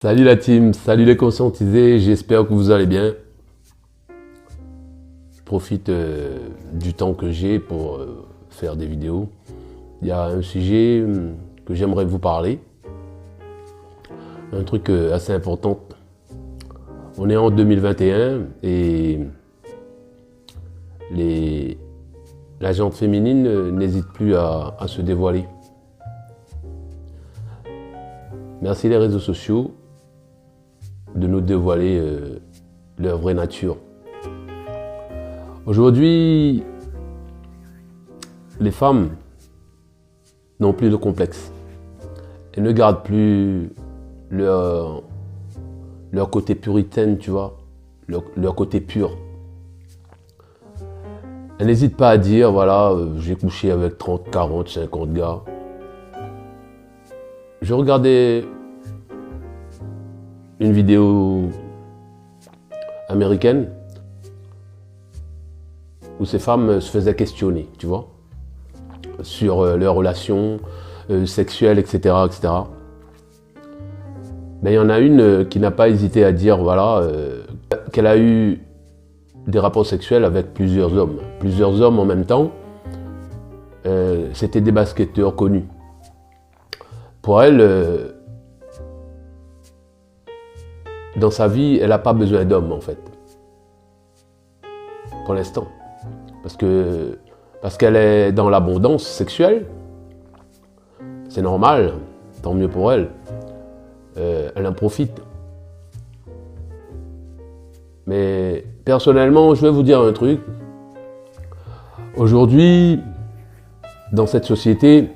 Salut la team, salut les conscientisés, j'espère que vous allez bien. Je profite du temps que j'ai pour faire des vidéos. Il y a un sujet que j'aimerais vous parler, un truc assez important. On est en 2021 et la gente féminine n'hésite plus à se dévoiler. Merci les réseaux sociaux de nous dévoiler leur vraie nature. Aujourd'hui, les femmes n'ont plus de complexe. Elles ne gardent plus leur côté puritaine, tu vois, leur côté pur. Elles n'hésitent pas à dire, voilà, j'ai couché avec 30, 40, 50 gars. Je regardais une vidéo américaine où ces femmes se faisaient questionner, tu vois, sur leurs relations sexuelles, etc., etc. Mais il y en a une qui n'a pas hésité à dire, voilà, qu'elle a eu des rapports sexuels avec plusieurs hommes en même temps. C'était des basketteurs connus. Pour elle, dans sa vie, elle n'a pas besoin d'hommes en fait, pour l'instant. Parce qu'elle est dans l'abondance sexuelle, c'est normal, tant mieux pour elle. Elle en profite. Mais personnellement, je vais vous dire un truc. Aujourd'hui, dans cette société,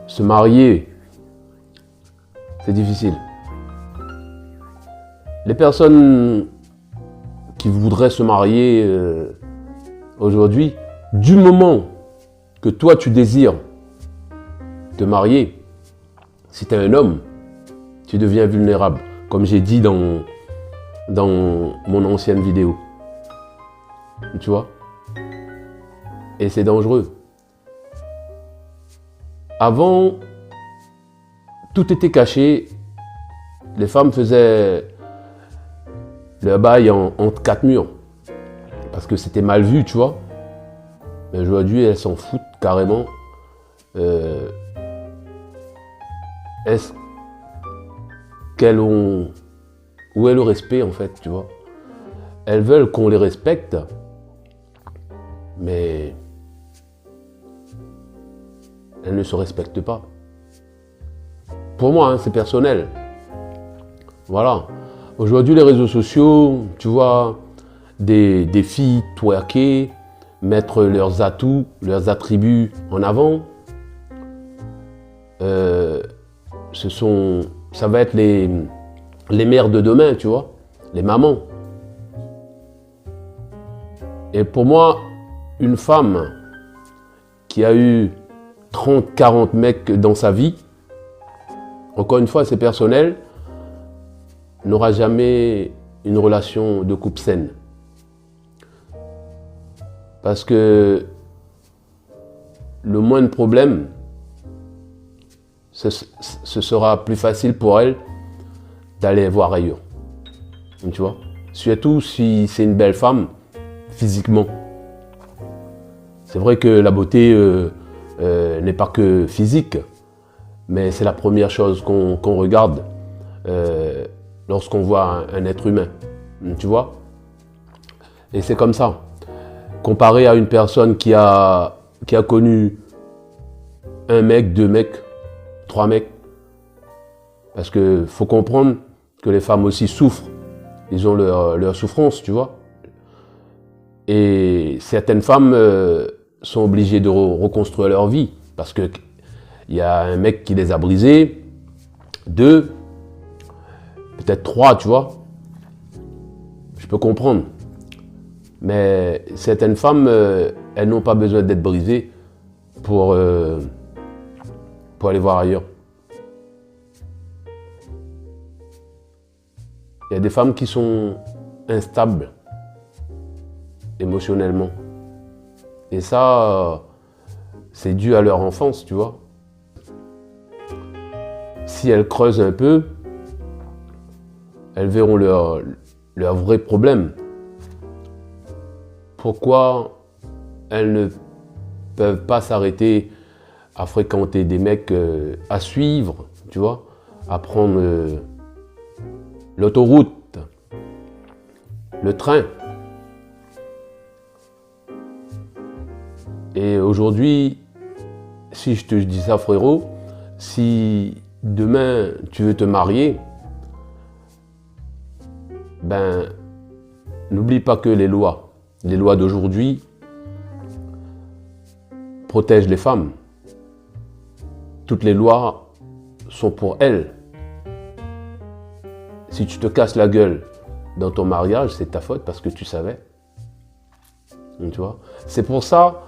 se marier, c'est difficile. Les personnes qui voudraient se marier aujourd'hui, du moment que toi tu désires te marier, si tu es un homme, tu deviens vulnérable, comme j'ai dit dans mon ancienne vidéo. Tu vois? Et c'est dangereux. Avant, tout était caché. Les femmes faisaient le bail entre quatre murs. Parce que c'était mal vu, tu vois. Mais aujourd'hui, elles s'en foutent carrément. Est-ce qu'elles ont... Où est le respect, en fait, tu vois? Elles veulent qu'on les respecte. Mais... elles ne se respectent pas. Pour moi, hein, c'est personnel. Voilà. Aujourd'hui, les réseaux sociaux, tu vois, des filles twerker, mettre leurs atouts, leurs attributs en avant. Ça va être les mères de demain, tu vois, les mamans. Et pour moi, une femme qui a eu 30, 40 mecs dans sa vie, encore une fois, c'est personnel, n'aura jamais une relation de couple saine. Parce que le moindre problème, ce sera plus facile pour elle d'aller voir ailleurs. Tu vois? Surtout si c'est une belle femme, physiquement. C'est vrai que la beauté n'est pas que physique, mais c'est la première chose qu'on regarde lorsqu'on voit un être humain, tu vois. Et c'est comme ça. Comparé à une personne qui a connu un mec, deux mecs, trois mecs. Parce qu'il faut comprendre que les femmes aussi souffrent. Ils ont leur souffrance, tu vois. Et certaines femmes sont obligées de reconstruire leur vie. Parce qu'il y a un mec qui les a brisées. Deux, peut-être trois, tu vois. Je peux comprendre. Mais certaines femmes, elles n'ont pas besoin d'être brisées pour aller voir ailleurs. Il y a des femmes qui sont instables émotionnellement. Et ça, c'est dû à leur enfance, tu vois. si elles creusent un peu, elles verront leur vrai problème. Pourquoi elles ne peuvent pas s'arrêter à fréquenter des mecs, à suivre, tu vois, à prendre l'autoroute, le train. Et aujourd'hui, si je te dis ça, frérot, si demain tu veux te marier, ben, n'oublie pas que les lois d'aujourd'hui protègent les femmes. Toutes les lois sont pour elles. Si tu te casses la gueule dans ton mariage, c'est ta faute parce que tu savais. Tu vois? C'est pour ça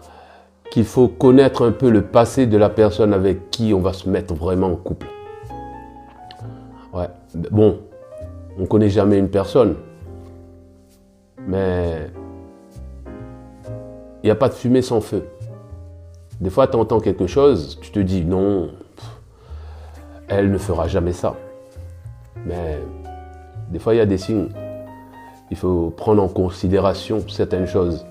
qu'il faut connaître un peu le passé de la personne avec qui on va se mettre vraiment en couple. Ouais, bon, on ne connaît jamais une personne, mais il n'y a pas de fumée sans feu. Des fois, tu entends quelque chose, tu te dis non, elle ne fera jamais ça. Mais des fois, il y a des signes. Il faut prendre en considération certaines choses.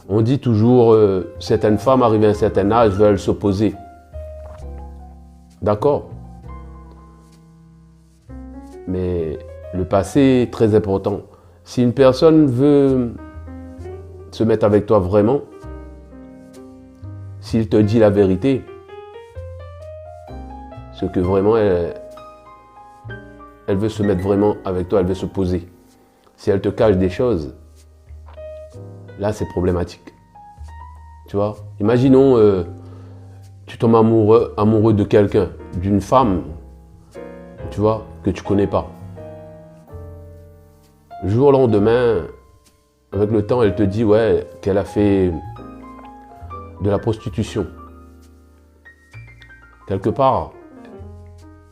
On dit toujours, certaines femmes arrivées à un certain âge veulent s'opposer. D'accord. Mais le passé est très important. Si une personne veut se mettre avec toi vraiment, s'il te dit la vérité, ce que vraiment elle veut se mettre vraiment avec toi, elle veut se poser. Si elle te cache des choses, là c'est problématique. Tu vois, imaginons, tu tombes amoureux de quelqu'un, d'une femme, tu vois, que tu connais pas. Le jour au lendemain, avec le temps, elle te dit ouais, qu'elle a fait de la prostitution. Quelque part,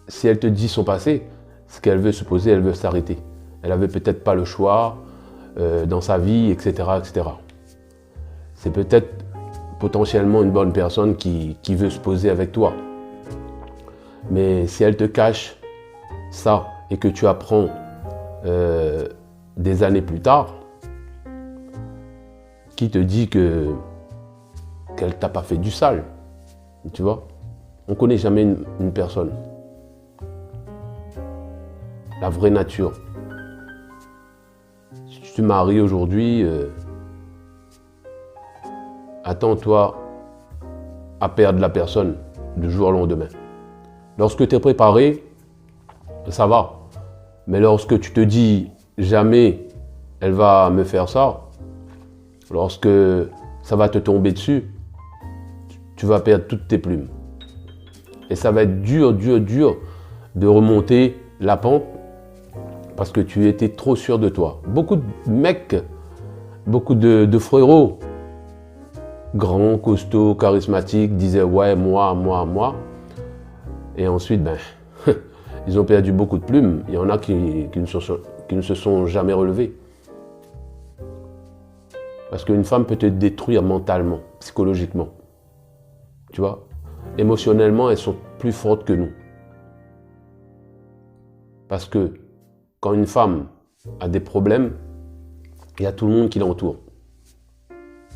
si elle te dit son passé, ce qu'elle veut se poser, elle veut s'arrêter. Elle avait peut-être pas le choix dans sa vie, etc., etc. C'est peut-être potentiellement une bonne personne qui veut se poser avec toi. Mais si elle te cache ça et que tu apprends des années plus tard, qui te dit qu'elle t'a pas fait du sale, tu vois? On connaît jamais une personne. La vraie nature. Si tu te maries aujourd'hui, attends-toi à perdre la personne du jour au lendemain. Lorsque tu es préparé, ça va. Mais lorsque tu te dis jamais elle va me faire ça, lorsque ça va te tomber dessus, tu vas perdre toutes tes plumes. Et ça va être dur de remonter la pente parce que tu étais trop sûr de toi. Beaucoup de mecs, beaucoup de frérots, grands, costauds, charismatiques, disaient ouais, moi. Et ensuite, ben, ils ont perdu beaucoup de plumes. Il y en a qui ne se sont jamais relevés. Parce qu'une femme peut te détruire mentalement, psychologiquement. Tu vois, émotionnellement, elles sont plus fortes que nous. Parce que quand une femme a des problèmes, il y a tout le monde qui l'entoure.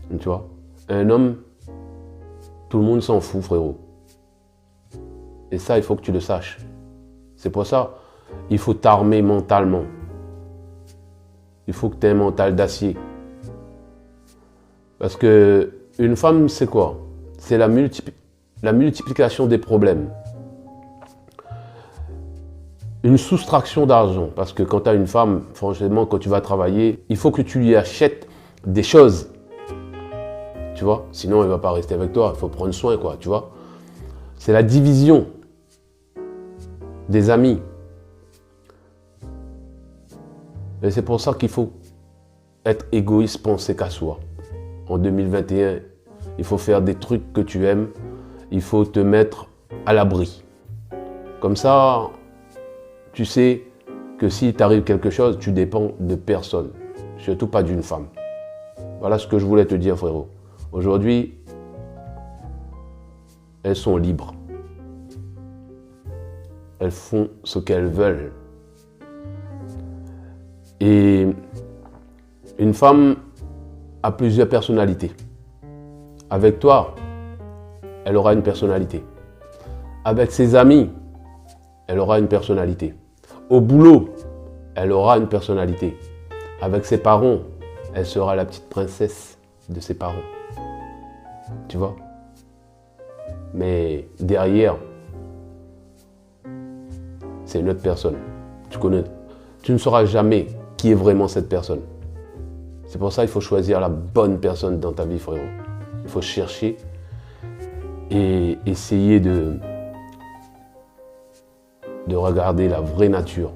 Tu vois, un homme, tout le monde s'en fout, frérot. Et ça, il faut que tu le saches. C'est pour ça, il faut t'armer mentalement. Il faut que tu aies un mental d'acier. Parce que une femme, c'est quoi? C'est la multiplication des problèmes. Une soustraction d'argent. Parce que quand tu as une femme, franchement, quand tu vas travailler, il faut que tu lui achètes des choses. Tu vois? Sinon, elle ne va pas rester avec toi. Il faut prendre soin, quoi, tu vois? C'est la division des amis. Et c'est pour ça qu'il faut être égoïste, penser qu'à soi. En 2021, il faut faire des trucs que tu aimes. Il faut te mettre à l'abri. Comme ça, tu sais que s'il t'arrive quelque chose, tu dépends de personne. Surtout pas d'une femme. Voilà ce que je voulais te dire, frérot. Aujourd'hui, elles sont libres. elles font ce qu'elles veulent. Et une femme a plusieurs personnalités. Avec toi, elle aura une personnalité. Avec ses amis, elle aura une personnalité. Au boulot, elle aura une personnalité. Avec ses parents, elle sera la petite princesse de ses parents. Tu vois? Mais derrière, c'est une autre personne. Tu ne sauras jamais qui est vraiment cette personne. C'est pour ça qu'il faut choisir la bonne personne dans ta vie, frérot. Il faut chercher et essayer de regarder la vraie nature.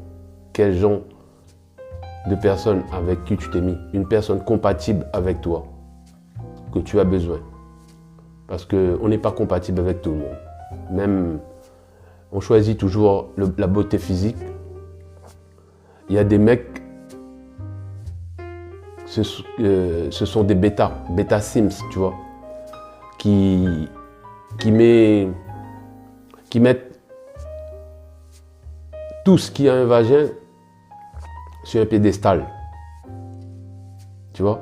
Quel genre de personne avec qui tu t'es mis. Une personne compatible avec toi, que tu as besoin. Parce qu'on n'est pas compatible avec tout le monde. Même, on choisit toujours la beauté physique. Il y a des mecs, ce sont des bêta sims, tu vois, qui mettent tout ce qui a un vagin sur un piédestal. Tu vois,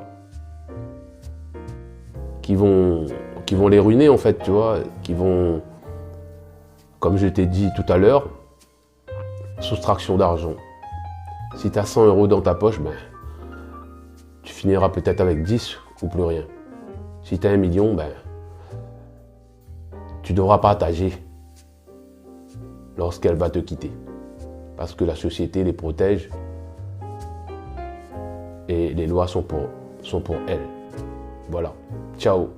qui vont les ruiner en fait, tu vois, qui vont, comme je t'ai dit tout à l'heure, soustraction d'argent. Si tu as 100 € dans ta poche, ben, tu finiras peut-être avec 10 ou plus rien. Si tu as 1 million, ben, tu devras partager lorsqu'elle va te quitter. Parce que la société les protège et les lois sont pour elle. Voilà. Ciao.